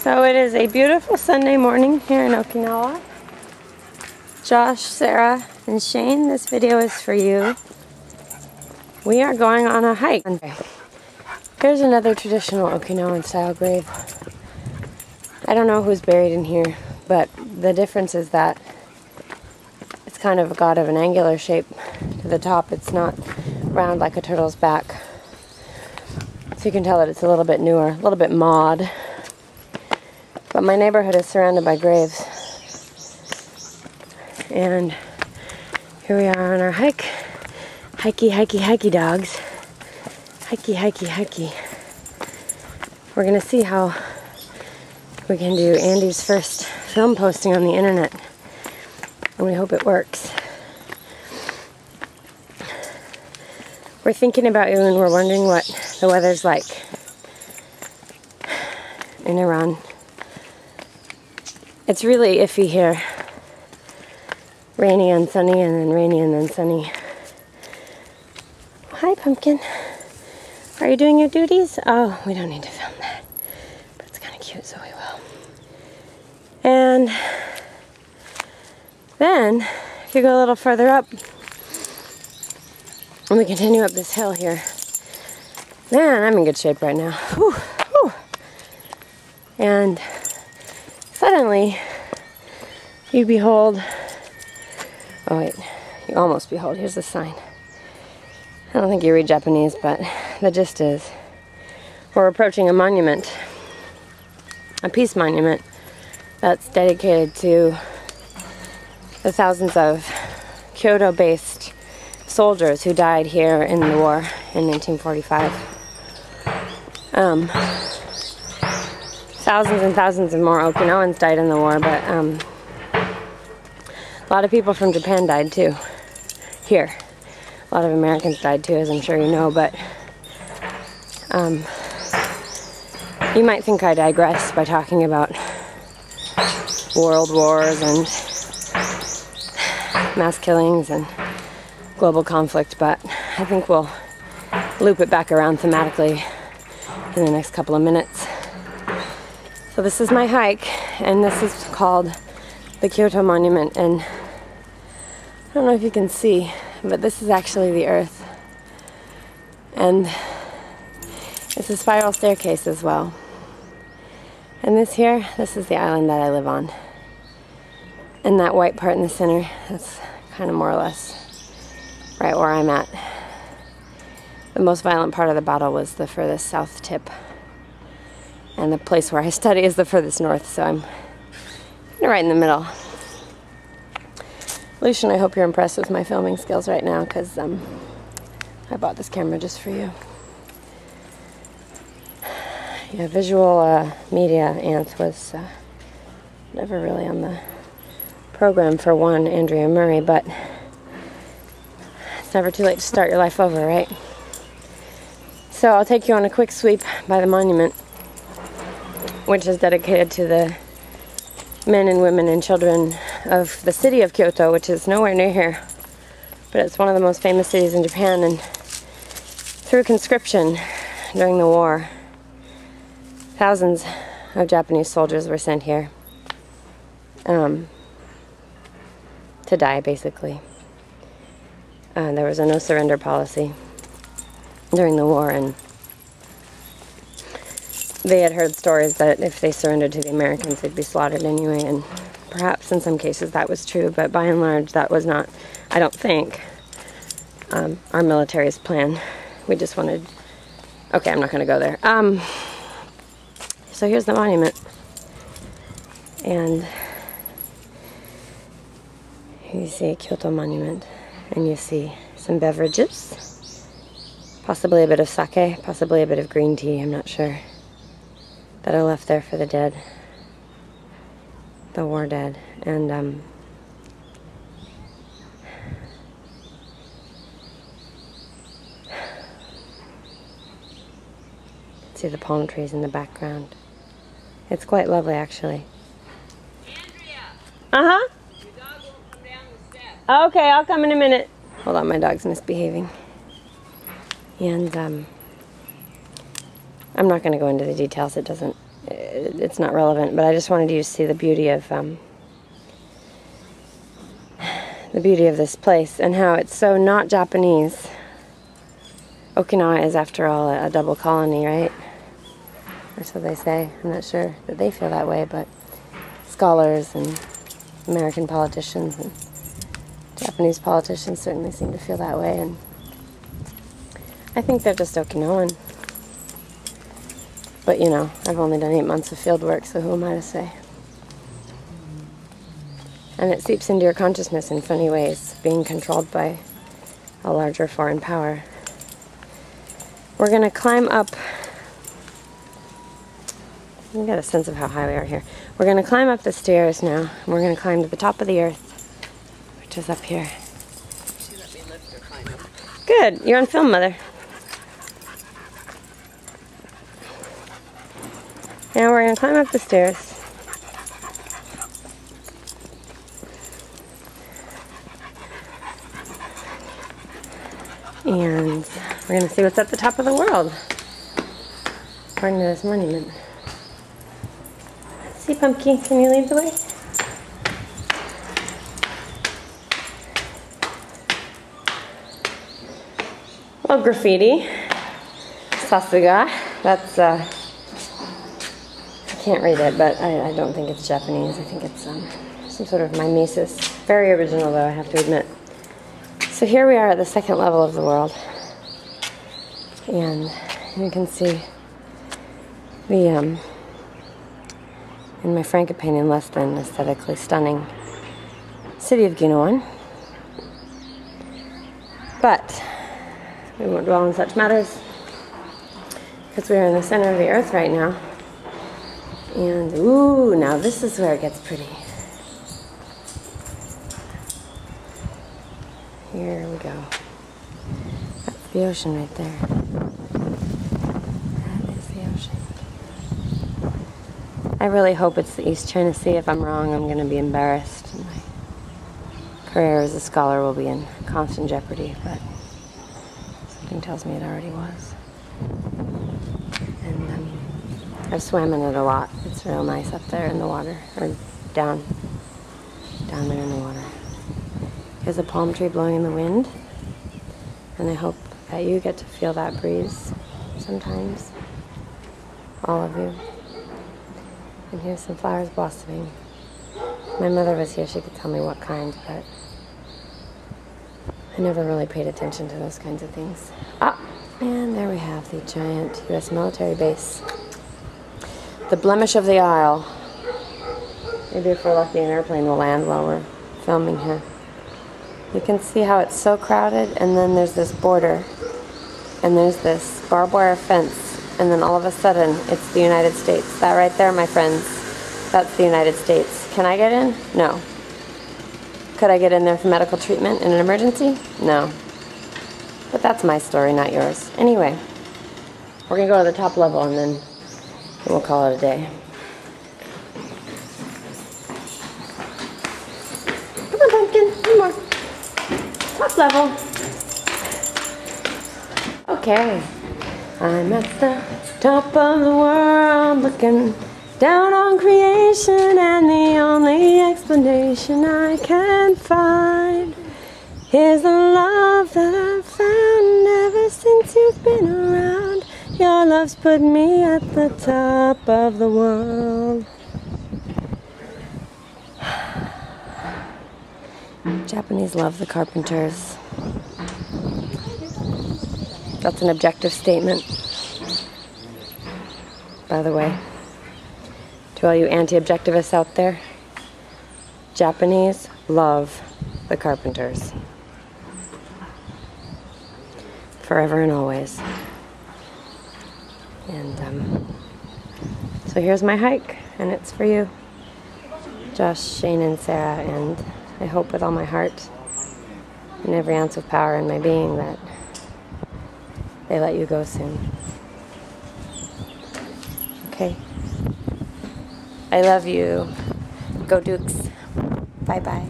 So it is a beautiful Sunday morning here in Okinawa. Josh, Sarah, and Shane, this video is for you. We are going on a hike. Here's another traditional Okinawan style grave. I don't know who's buried in here, but the difference is that it's kind of got an angular shape to the top. It's not round like a turtle's back. So you can tell that it's a little bit newer, a little bit mod. But my neighborhood is surrounded by graves. And here we are on our hike. Hikey, hikey, hikey, dogs. Hikey, hikey, hikey. We're gonna see how we can do Andy's first film posting on the internet. And we hope it works. We're thinking about you and we're wondering what the weather's like in Iran. It's really iffy here. Rainy and sunny and then rainy and then sunny. Hi, Pumpkin. Are you doing your duties? Oh, we don't need to film that. But it's kind of cute, so we will. And then, if you go a little further up, and we continue up this hill here, man, I'm in good shape right now. Whew, whew. And suddenly, you behold, oh wait, you almost behold, here's the sign. I don't think you read Japanese, but the gist is, we're approaching a monument, a peace monument, that's dedicated to the thousands of Kyoto-based soldiers who died here in the war in 1945. Thousands and thousands of more Okinawans died in the war, but a lot of people from Japan died too, here. A lot of Americans died too, as I'm sure you know, but you might think I digress by talking about world wars and mass killings and global conflict, but I think we'll loop it back around thematically in the next couple of minutes. So this is my hike, and this is called the Kyoto Monument, and I don't know if you can see, but this is actually the earth, and it's a spiral staircase as well. And this here, this is the island that I live on, and that white part in the center, that's kind of more or less right where I'm at. The most violent part of the battle was the furthest south tip, and the place where I study is the furthest north, so I'm right in the middle. Lucian, I hope you're impressed with my filming skills right now, because I bought this camera just for you. Yeah, visual media Anth was never really on the program for one, Andrea Murray, but it's never too late to start your life over, right? So I'll take you on a quick sweep by the monument, which is dedicated to the men and women and children of the city of Kyoto, which is nowhere near here, but it's one of the most famous cities in Japan, and through conscription during the war, thousands of Japanese soldiers were sent here to die, basically. There was a no surrender policy during the war, and they had heard stories that if they surrendered to the Americans, they'd be slaughtered anyway, and perhaps in some cases that was true, but by and large that was not, I don't think, our military's plan. We just wanted, okay, I'm not going to go there. So here's the monument, and you see a Kyoto monument, and you see some beverages, possibly a bit of sake, possibly a bit of green tea, I'm not sure, that are left there for the dead, the war dead. And see the palm trees in the background. It's quite lovely, actually. Andrea! Uh-huh. Your dog won't come down the steps. Okay, I'll come in a minute. Hold on, my dog's misbehaving. And I'm not going to go into the details. It doesn't it's not relevant, but I just wanted you to see the beauty of this place and how it's so not Japanese. Okinawa is, after all, a double colony, right? Or so they say. I'm not sure that they feel that way, but scholars and American politicians and Japanese politicians certainly seem to feel that way, and I think they're just Okinawan. But you know, I've only done 8 months of field work, so who am I to say? And it seeps into your consciousness in funny ways, being controlled by a larger foreign power. We're going to climb up. You get a sense of how high we are here. We're going to climb up the stairs now, and we're going to climb to the top of the earth, which is up here. She let me lift her climb up. Good. You're on film, Mother. Now we're going to climb up the stairs. And we're going to see what's at the top of the world, according to this monument. See, Pumpkin, can you lead the way? Well, graffiti. Sasuga. That's, I can't read it, but I don't think it's Japanese. I think it's some sort of mimesis. Very original, though, I have to admit. So here we are at the second level of the world. And you can see the, in my frank opinion, less than aesthetically stunning city of Ginowan. But we won't dwell on such matters, because we are in the center of the earth right now. And, ooh, now this is where it gets pretty. Here we go. That's the ocean right there. That is the ocean. I really hope it's the East China Sea. If I'm wrong, I'm going to be embarrassed. My career as a scholar will be in constant jeopardy, but something tells me it already was. And I've swam in it a lot. It's real nice up there in the water, or down there in the water. There's a palm tree blowing in the wind, and I hope that you get to feel that breeze sometimes, all of you. And here's some flowers blossoming. My mother was here, she could tell me what kind, but I never really paid attention to those kinds of things. Ah, and there we have the giant U.S. military base. The blemish of the Isle. Maybe if we're lucky, an airplane will land while we're filming here. You can see how it's so crowded, and then there's this border, and there's this barbed wire fence, and then all of a sudden, it's the United States. That right there, my friends, that's the United States. Can I get in? No. Could I get in there for medical treatment in an emergency? No. But that's my story, not yours. Anyway, we're going to go to the top level, and then we'll call it a day. Come on, Pumpkin, one more. Top level. Okay. I'm at the top of the world, looking down on creation, and the only explanation I can find is the love that I've found ever since you've been around. Your love's put me at the top of the world. Japanese love the carpenters. That's an objective statement, by the way. To all you anti-objectivists out there, Japanese love the carpenters. Forever and always. And so here's my hike, and it's for you, Josh, Shane, and Sarah, and I hope with all my heart and every ounce of power in my being that they let you go soon. Okay? I love you. Go Dukes. Bye-bye.